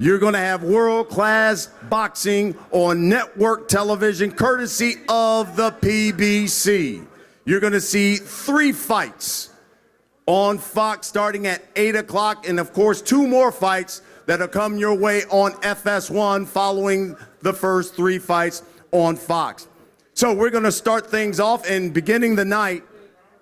You're going to have world-class boxing on network television, courtesy of the PBC. You're going to see 3 fights on Fox starting at 8 o'clock, and of course 2 more fights that'll come your way on FS1 following the first 3 fights on Fox. So we're going to start things off, and beginning the night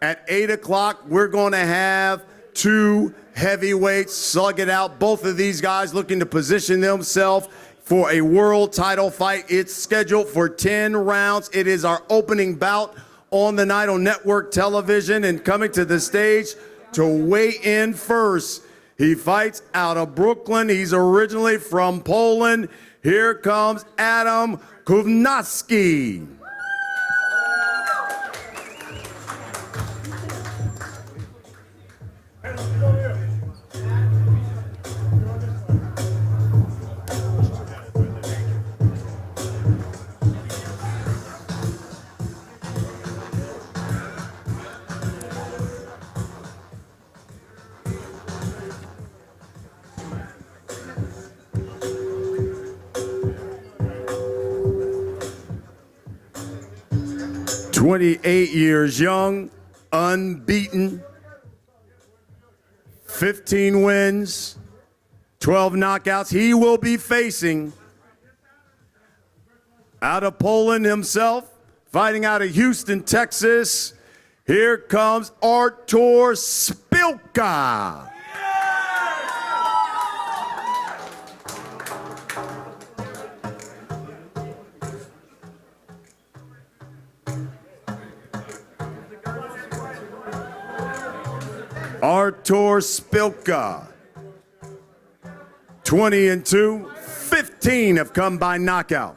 at 8 o'clock, we're going to have 2 heavyweights slug it out. Both of these guys looking to position themselves for a world title fight. It's scheduled for 10 rounds. It is our opening bout on the night on network television, and coming to the stage to weigh in first, he fights out of Brooklyn. He's originally from Poland. Here comes Adam Kownacki. 28 years young, unbeaten, 15 wins, 12 knockouts. He will be facing out of Poland himself, fighting out of Houston, Texas. Here comes Artur Szpilka. Artur Szpilka, 20-2, 15 have come by knockout.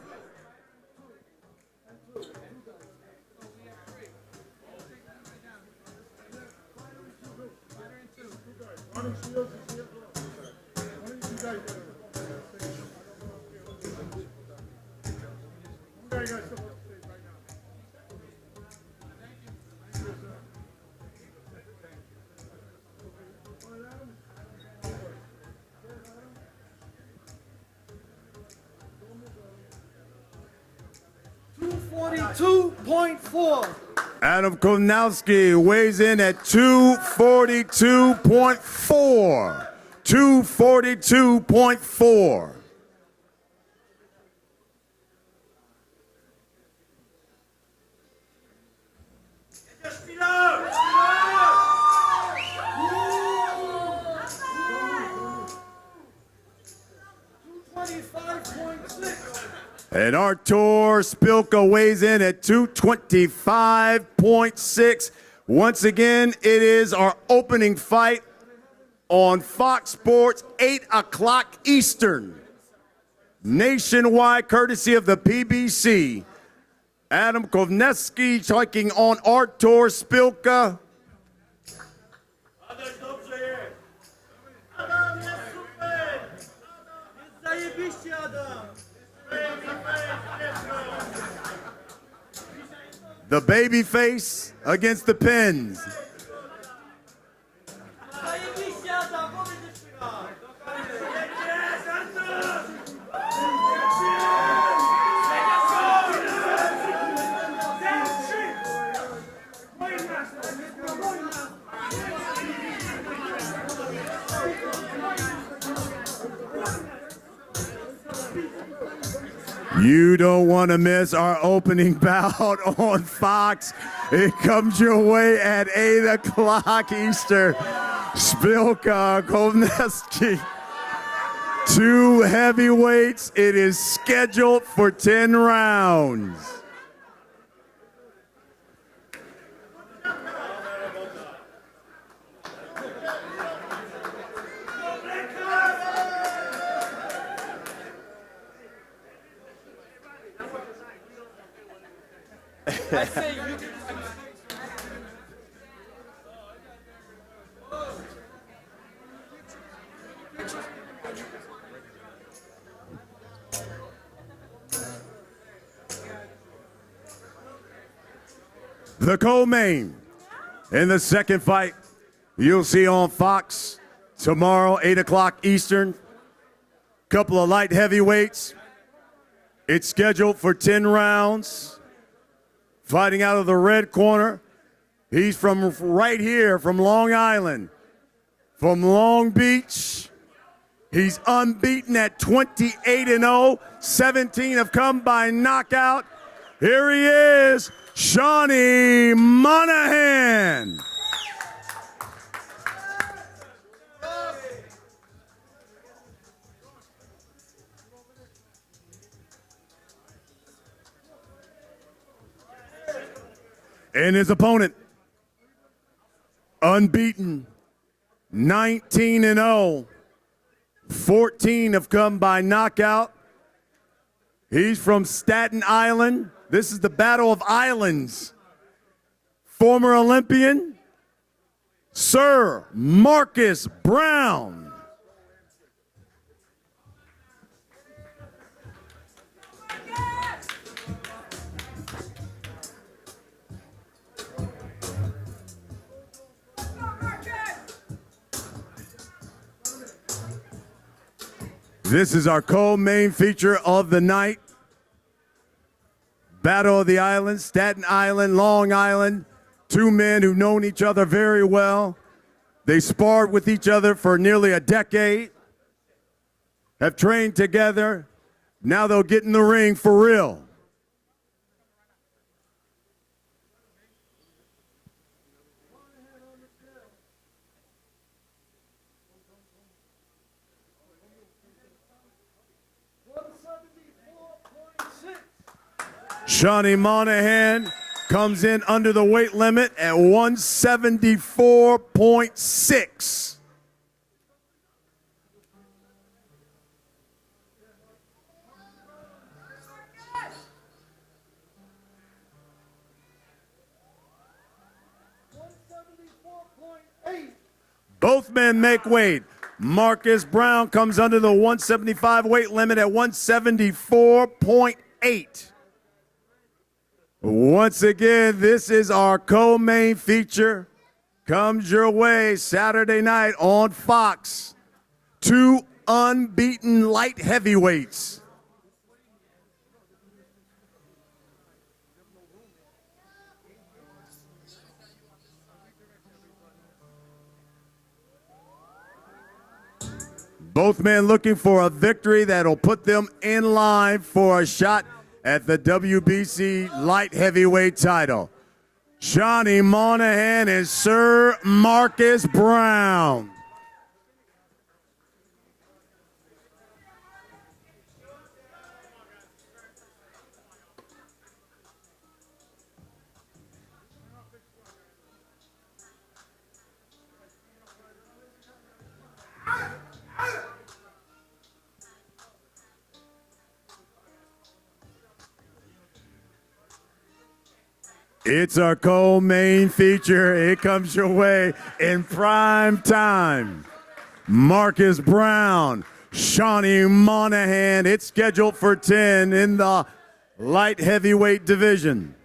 Adam Kownacki weighs in at 242.4. 242.4. And Artur Szpilka weighs in at 225.6. Once again, it is our opening fight on Fox Sports, 8 o'clock Eastern. Nationwide, courtesy of the PBC. Adam Kownacki taking on Artur Szpilka. The baby face against the pins. You don't want to miss our opening bout on Fox. It comes your way at 8 o'clock Eastern. Szpilka, Kownacki, 2 heavyweights. It is scheduled for 10 rounds. I say you can. The co-main in the second fight, you'll see on Fox tomorrow, 8 o'clock Eastern. Couple of light heavyweights. It's scheduled for 10 rounds. Fighting out of the red corner. He's from right here, from Long Island, from Long Beach. He's unbeaten at 28-0. 17 have come by knockout. Here he is, Shawnee Monahan. And his opponent, unbeaten, 19-0. 14 have come by knockout. He's from Staten Island. This is the Battle of Islands. Former Olympian, Sir Marcus Brown. This is our co-main feature of the night. Battle of the Islands, Staten Island, Long Island. Two men who've known each other very well. They sparred with each other for nearly a decade. Have trained together. Now they'll get in the ring for real. Shawnee Monahan comes in under the weight limit at 174.6. Both men make weight. Marcus Brown comes under the 175 weight limit at 174.8. Once again, this is our co-main feature. Comes your way Saturday night on Fox. Two unbeaten light heavyweights. Both men looking for a victory that'll put them in line for a shot at the WBC light heavyweight title. Shawnee Monahan and Sir Marcus Brown. It's our co-main feature. It comes your way in prime time. Marcus Brown, Shawnee Monahan. It's scheduled for 10 in the light heavyweight division.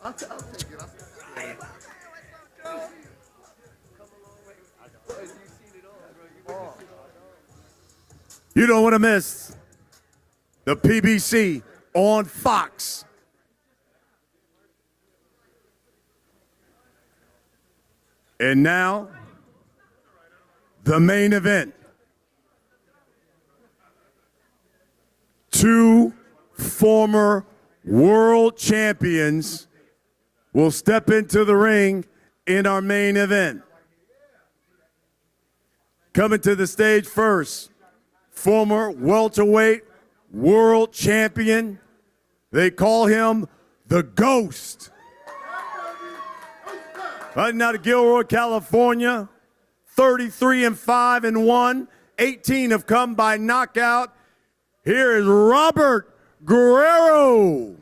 I'll take it. You don't want to miss the PBC on Fox. And now, the main event. Two former world champions will step into the ring in our main event. Coming to the stage first, former welterweight world champion. They call him the Ghost. Fighting out of Guerrero, California, 33-5-1, 18 have come by knockout. Here is Robert Guerrero.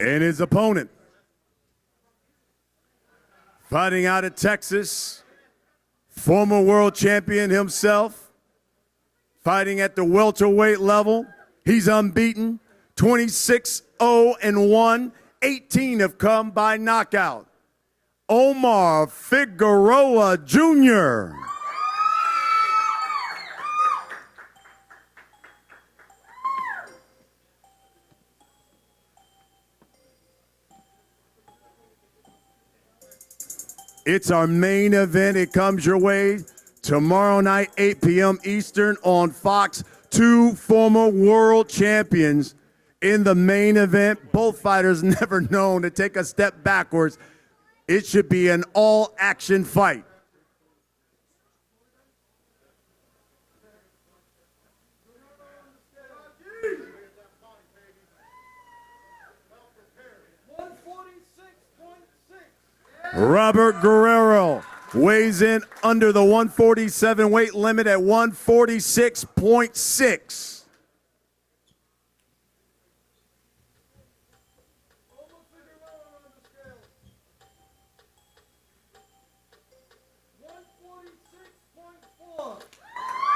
And his opponent, fighting out of Texas, former world champion himself, fighting at the welterweight level. He's unbeaten, 26-0-1, 18 have come by knockout. Omar Figueroa Jr. It's our main event. It comes your way tomorrow night, 8 p.m. Eastern on Fox. Two former world champions in the main event. Both fighters never known to take a step backwards. It should be an all-action fight. Robert Guerrero weighs in under the 147 weight limit at 146.6.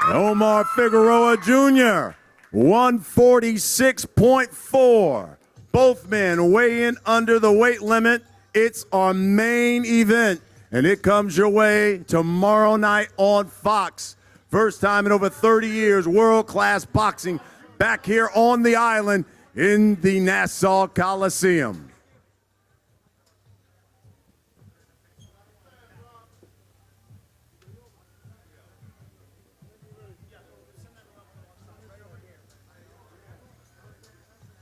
Omar Figueroa Jr., 146.4. Both men weigh in under the weight limit. It's our main event, and it comes your way tomorrow night on Fox. First time in over 30 years, world-class boxing back here on the island in the Nassau Coliseum.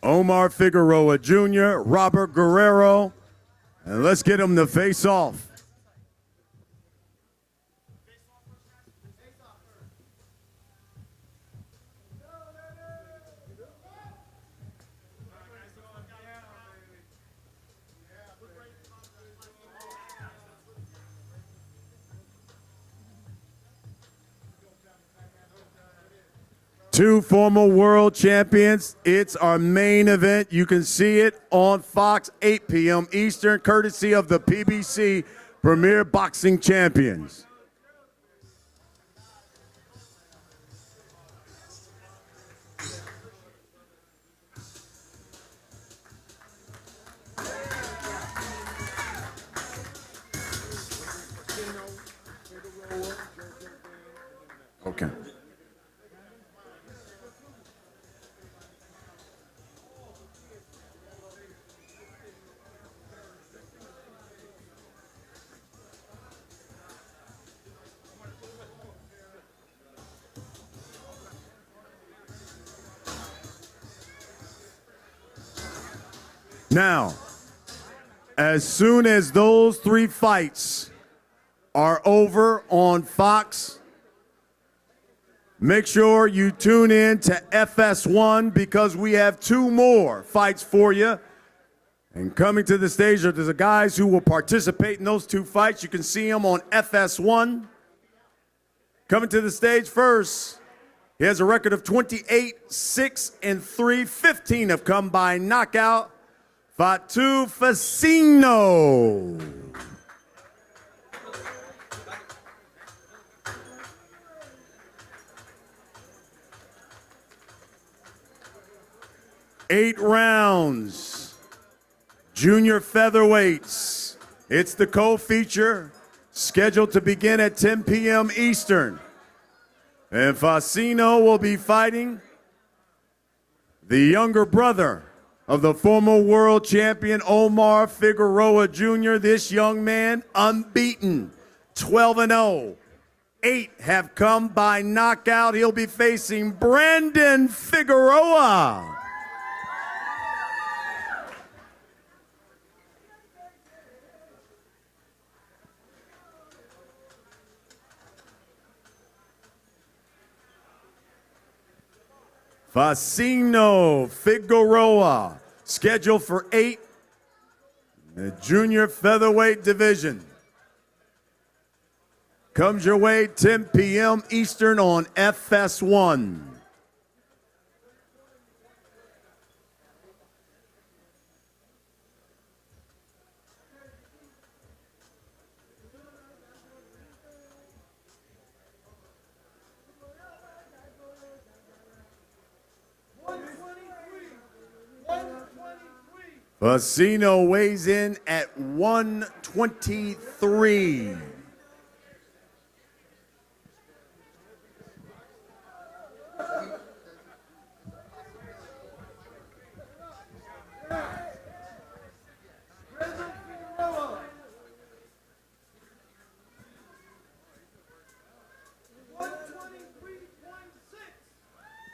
Omar Figueroa Jr., Robert Guerrero, and let's get them to face off. Two former world champions. It's our main event. You can see it on Fox, 8 p.m. Eastern, courtesy of the PBC Premier Boxing Champions. Okay. Now, as soon as those three fights are over on Fox, make sure you tune in to FS1 because we have two more fights for you. And coming to the stage are the guys who will participate in those two fights. You can see them on FS1. Coming to the stage first, he has a record of 28-6-3. 15 have come by knockout. Fatu Facino. Eight rounds. Junior featherweights. It's the co-feature, scheduled to begin at 10 p.m. Eastern. And Facino will be fighting the younger brother of the former world champion Omar Figueroa Jr. This young man, unbeaten, 12-0. 8 have come by knockout. He'll be facing Brandon Figueroa. Facino Figueroa, scheduled for 8 in the junior featherweight division. Comes your way 10 p.m. Eastern on FS1. Facino weighs in at 123.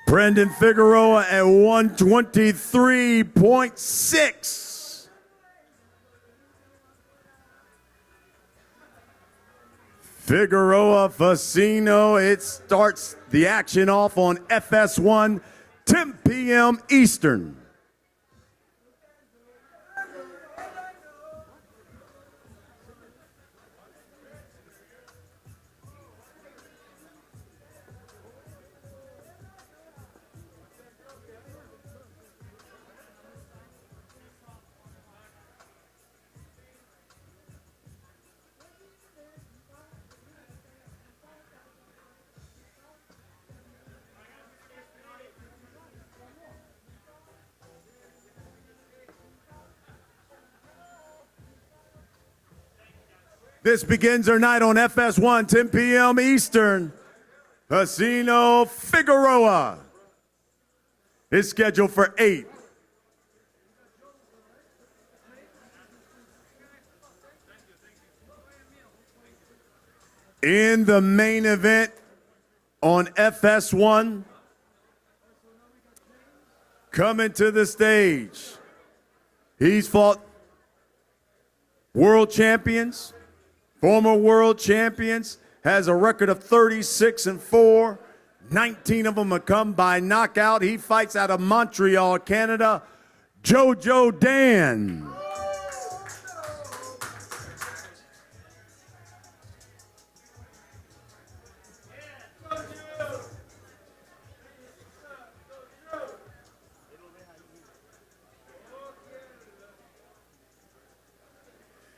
Brendan Figueroa at 123.6. Figueroa, Facino, it starts the action off on FS1, 10 p.m. Eastern. This begins our night on FS1, 10 p.m. Eastern. Facino Figueroa is scheduled for 8. In the main event on FS1, coming to the stage, he's fought world champions, former world champions, has a record of 36-4. 19 of them have come by knockout. He fights out of Montreal, Canada, Jojo Dan.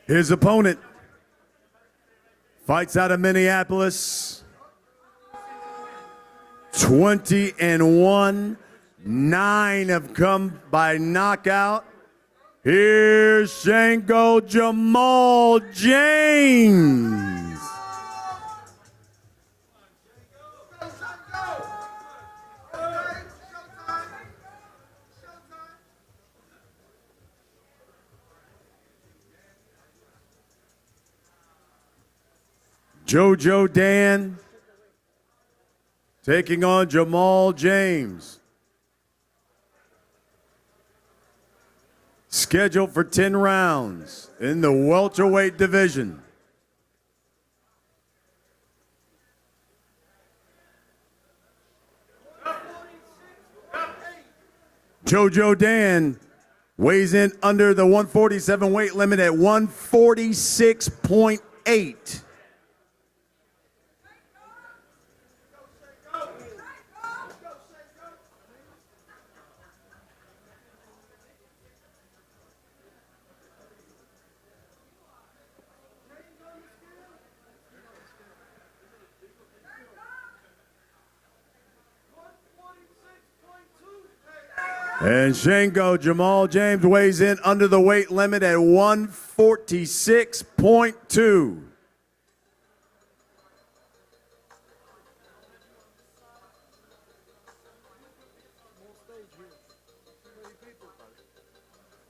His opponent fights out of Minneapolis, 20-1, 9 have come by knockout. Here's Shango Jamal James. Jojo Dan taking on Jamal James. Scheduled for 10 rounds in the welterweight division. Jojo Dan weighs in under the 147 weight limit at 146.8. And Shango Jamal James weighs in under the weight limit at 146.2.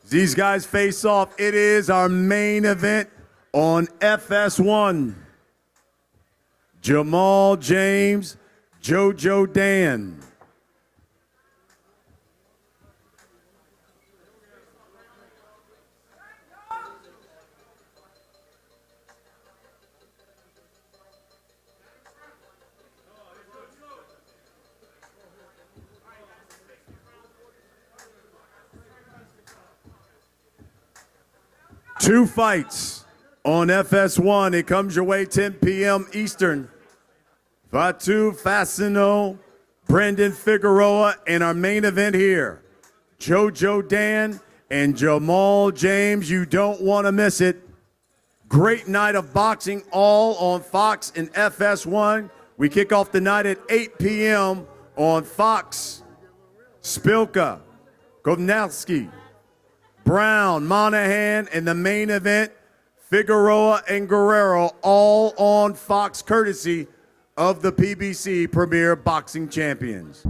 These guys face off. It is our main event on FS1. Jamal James, Jojo Dan. Two fights on FS1. It comes your way 10 p.m. Eastern. Fatu Facino, Brendan Figueroa, and our main event here, Jojo Dan and Jamal James. You don't want to miss it. Great night of boxing, all on Fox and FS1. We kick off the night at 8 p.m. on Fox. Spilka, Kovnalski, Brown, Monahan, and the main event, Figueroa and Guerrero, all on Fox, courtesy of the PBC Premier Boxing Champions.